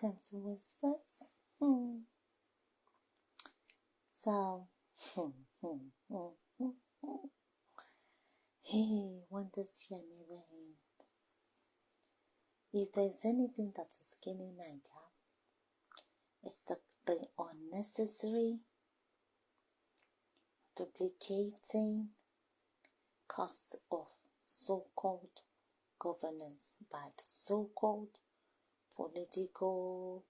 Welcome to Whispers. So, hey, wonders shall never end. If there's anything that is killing Nigeria, it's the unnecessary duplicating costs of so-called governance by the so-called political,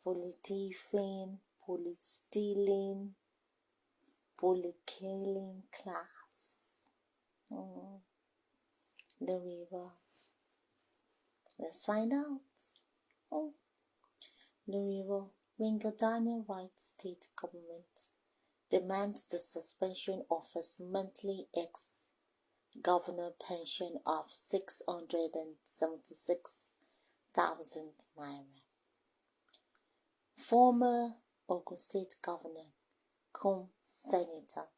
politifying, polit-stealing, polit-killing class. The river. Let's find out. The river. Bingo Daniel writes state government demands the suspension of his monthly ex-governor pension of 676,000 naira. Former Ogun State Governor, cum Senator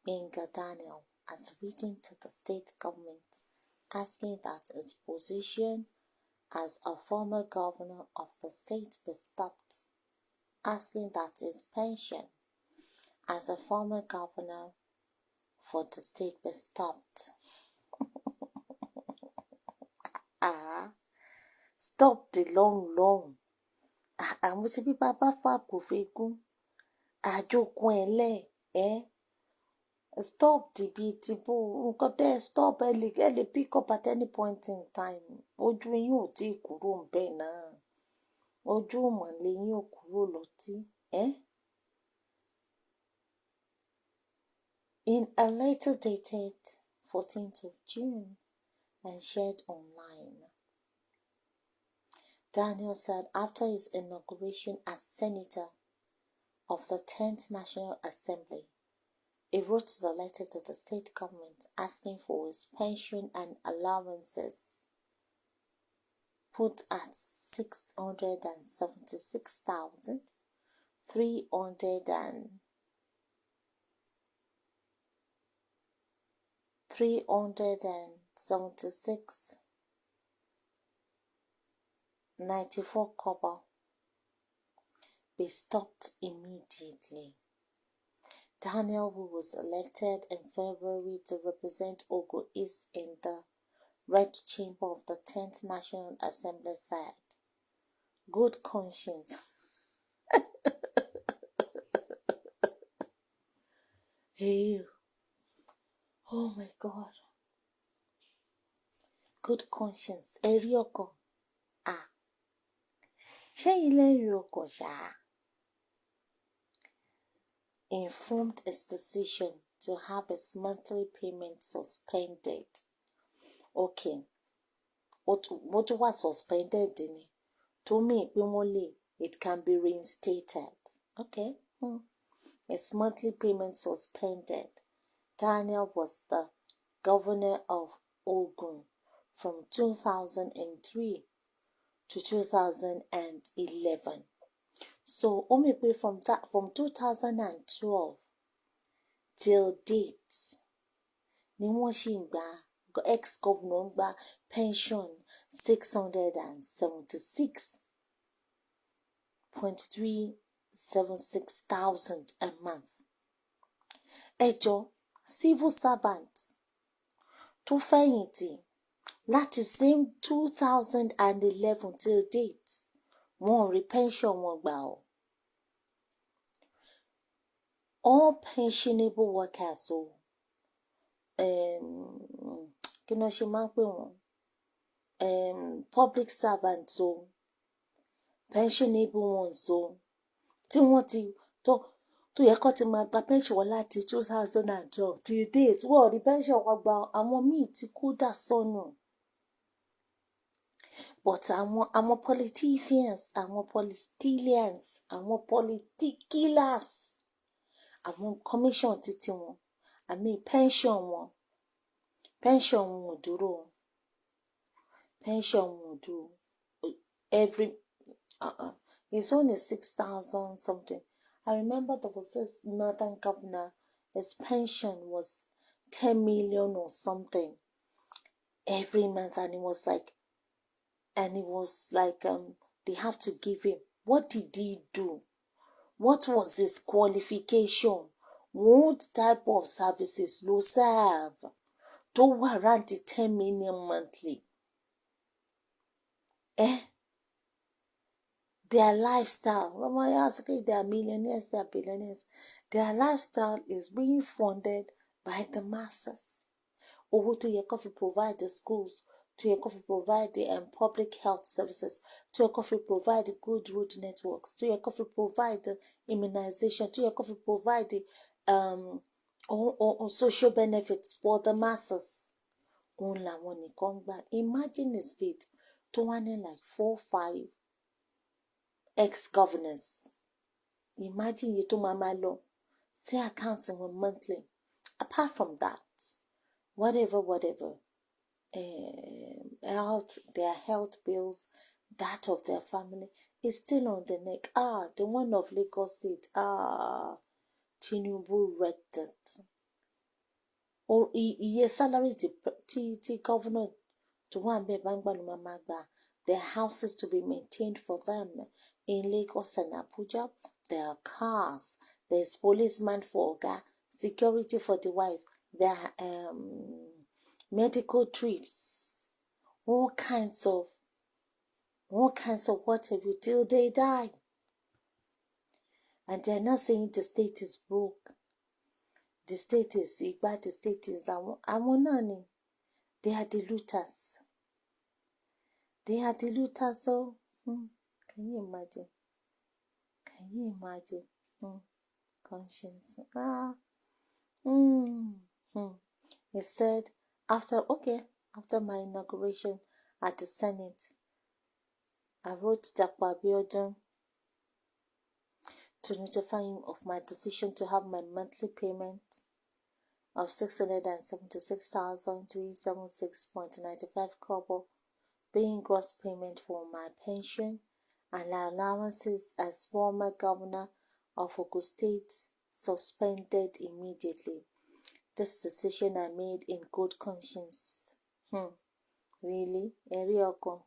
Bingo Daniel has written to the state government asking that his position as a former governor of the state be stopped, asking that his pension as a former governor for the state be stopped. Stop the long loan. Àwọn tí bí bàbá fà kò fi gún àjòkún ẹlẹ́ stop the beautiful nǹkan tẹ́ stop ẹ lè pick up at any point in time. Ojú yín ò tí kúrò ń bẹ̀ náà, ojú ìmọ̀lẹ̀ yín ò kúrò lọ́tí. In a letter dated 14th of June and shared online, Daniel said after his inauguration as Senator of the 10th National Assembly, he wrote the letter to the state government asking for his pension and allowances put at 376.94 kobo be stopped immediately. Daniel, who was elected in February to represent Ogun East in the Red Chamber of the 10th National Assembly, said, "Good conscience." Hey, oh my God. Good conscience. Erioko. Erioko sha. Informed his decision to have his monthly payment suspended. Okay. What was suspended in it? To me, it can be reinstated. Okay. His monthly payment suspended. Daniel was the governor of Ogun from 2003 to 2011. So, from 2012 till date, ni wọ́n ṣì ń gba ex-governor ń gba pension 676,376 a month. Civil servant tó fẹ̀yìntì láti same 2011 till date, wọ́n rí pension wọn gbà o. All pensionable workers o, kí ni wọ́n ṣe máa ń pè wọ́n? Public servants o, pensionable ones o, tí wọ́n ti tó yẹ kó ti máa gba pension wọn láti 2012 till date, wọ́n rí pension wọn gbà, àwọn míì ti kú dà sọnù. But àwọn politicians, àwọn politicians, àwọn politicillers, àwọn commission títí wọn, pension wọn ò dúró. Pension wọn ò dúró. It's only 6,000 something. I remember there was this northern governor, his pension was 10 million or something every month, and it was like And it was like they have to give him. What did he do? What was his qualification? What type of services ló serve to warrant 10 million monthly? Their lifestyle, when I ask if they are millionaires, they are billionaires, their lifestyle is being funded by the masses. Owó tó yẹ kó fi provide the schools, tó yẹ kó fi provide the public health services, tó yẹ kó fi provide good road networks, tó yẹ kó fi provide the immunization, tó yẹ kó fi provide the social benefits for the masses. Òun làwọn nìkan gbà. Imagine a state tó wá ní like 4-5 ex-governors. Imagine you to mama law. Say accounting wọn monthly. Apart from that, whatever, their health bills, that of their family is still on the neck. The one of Lagos State, Tinubu wrecked it. Or iye salary the governor to one be bangbanu mamagba. Their houses to be maintained for them in Lagos and Abuja. Their cars. There's policeman for Oga, security for the wife. Their medical trips. All kinds of what have you till they die. And they're not saying the state is broke. The state is Igba, the state is Amonani. They are the looters. They are the looters, so can you imagine? Can you imagine? Conscience. He said, after my inauguration at the Senate, I wrote Dapo Abiodun to notify him of my decision to have my monthly payment of 676,376.95 kobo being gross payment for my pension and allowances as former governor of Ogun State suspended immediately. This decision I made in good conscience. Really? Erioko.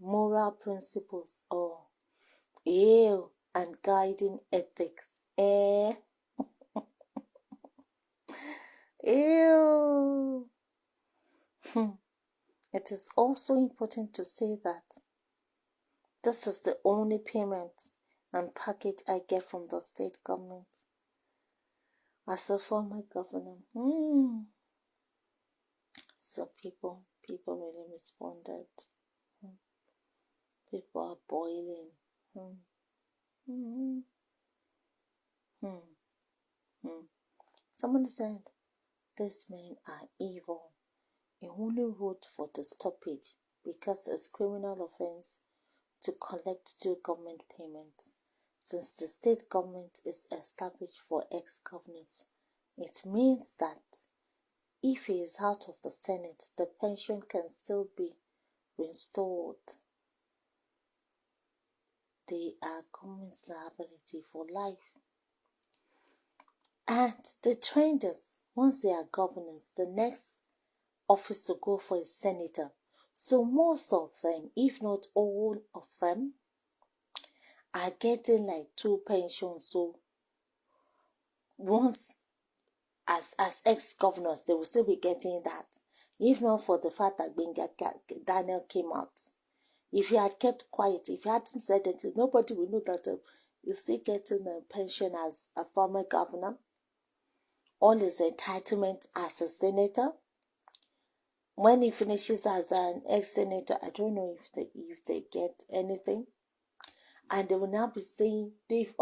Moral principles and guiding ethics. It is also important to say that this is the only payment and package I get from the state government as a former governor. So people really responded. People are boiling. Somebody said, these men are evil. He only wrote for the stoppage because it's criminal offense to collect due government payments. Since the state government is established for ex-governors, it means that if he is out of the Senate, the pension can still be restored. They are government's liability for life. And the trend is, once they are governors, the next office to go for is senator. So most of them, if not all of them, are getting like 2 pensions. So once as ex-governors, they will still be getting that. If not for the fact that Daniel came out. If he had kept quiet, if he hadn't said anything, nobody will know that you're still getting a pension as a former governor. All his entitlement as a senator. When he finishes as an ex-senator, I don't know if they get anything. And they will now be saying, they've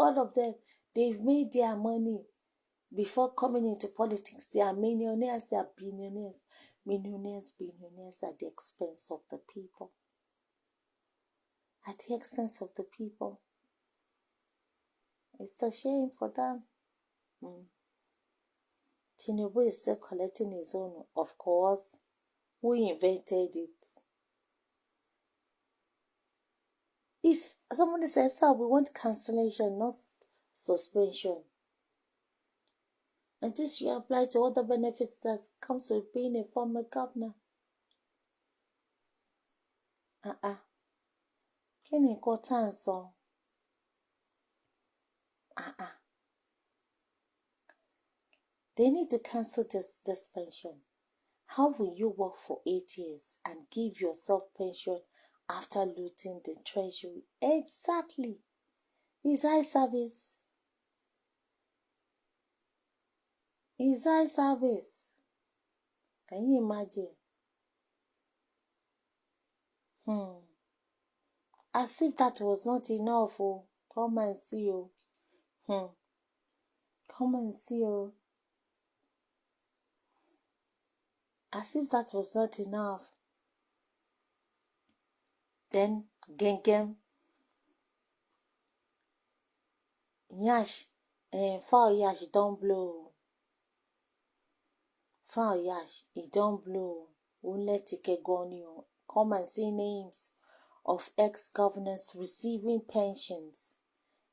made their money before coming into politics. They are millionaires, they are billionaires. Billionaires at the expense of the people. At the expense of the people. It's a shame for them. Tinubu is still collecting his own, of course. Who invented it? Somebody says, sir, we want cancellation, not suspension. And this should apply to other benefits that comes with being a former governor. Kí ni nǹkan tá à ń sọ? They need to cancel this pension. How will you work for 8 years and give yourself pension after looting the treasury? Exactly. It's eye service. It's eye service. Can you imagine? As if that was not enough. Oh, come and see. Oh, come and see. Oh, as if that was not enough. Then, gengem, yash, foul yash, don't blow. Foul yash, it don't blow. Won't let it get going. Come and see names of ex-governors receiving pensions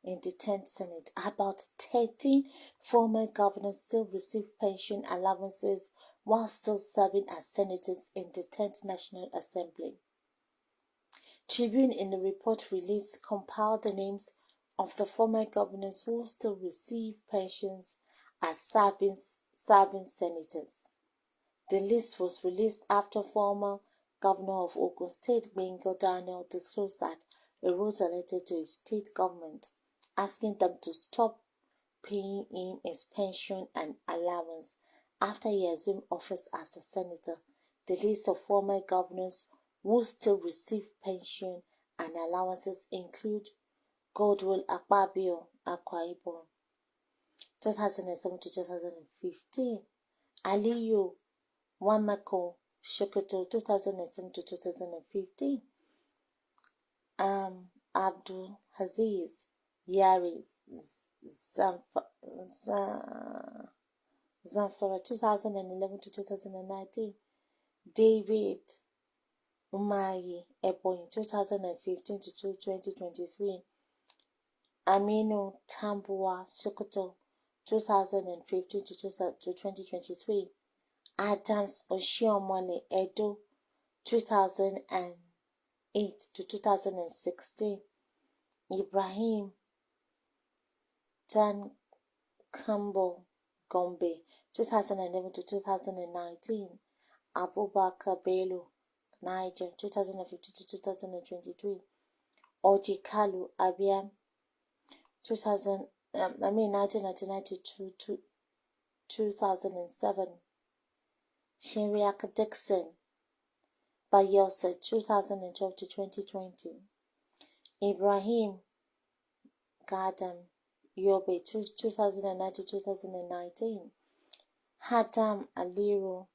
in the 10th Senate. About 13 former governors still receive pension allowances while still serving as senators in the 10th National Assembly. Tribune, in a report released, compiled the names of the former governors who still receive pensions as serving senators. The list was released after former Governor of Ogun State, Bengal Daniel, disclosed that he wrote a letter to his state government asking them to stop paying him his pension and allowance after he assumed office as a senator. The list of former governors who still receive pension and allowances include Godwill Akpabio, Akwa Ibom, 2007 to 2015, Aliyu Wamako, Sokoto, 2007 to 2015, Abdul Aziz Yari, Zamfara, 2011 to 2019, David Umayi Ebonyi, 2015 to 2023, Aminu Tambuwa, Sokoto, 2015 to 2023, Adams Oshiomhole, Edo, 2008 to 2016, Ibrahim Dan Kambo Gombe, 2011 to 2019, Abubakar Bello, Niger, 2015 to 2023, Oji Kalu Abiam, 1999 to 2007, Sheriak Dixon Bayelsa, 2012 to 2020, Ibrahim Gadam Yobe, 2009 to 2019, Hadam Aliru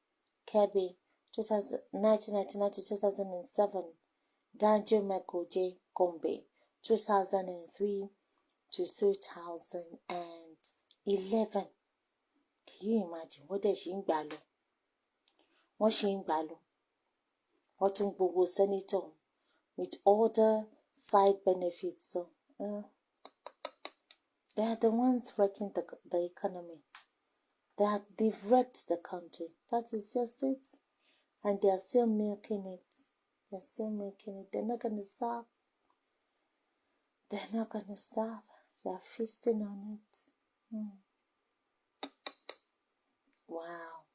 Kebe, 1999 to 2007, Danjo Mekoje Gombe, 2003 to 2011. Can you imagine? What is she in Balo? What she in Balo? What in Bogo Senator with other side benefits? So, they are the ones wrecking the economy. They've wrecked the country. That is just it. And they are still milking it. They're still making it. They're not going to stop. They're not going to stop. They're feasting on it. Wow.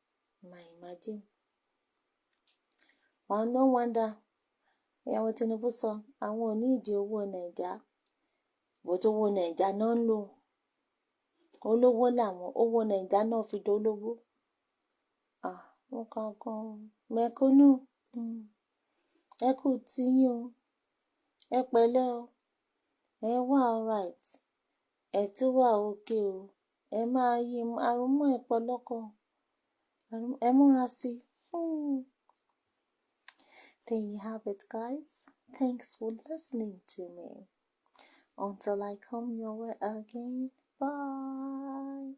Imagine. Well, no wonder. Ìyàwó Tinubu sọ, àwọn ò ní ìdí owó Nàìjà. Bọ́tò owó Nàìjà náà ń lò. Olówó làwọn, owó Nàìjà náà fi dolówó. Wọ́n kàn gan. Mẹ̀kúnnù. Ẹ kú tiyín o. Ẹ pẹ̀lẹ́ o. Ẹ wà alright. Ẹ tún wà okay o. Ẹ máa yí àrùnmọ́ ẹ̀pọ̀ lọ́kọ̀. Ẹ múra sí. There you have it, guys. Thanks for listening to me. Until I come your way again. Bye.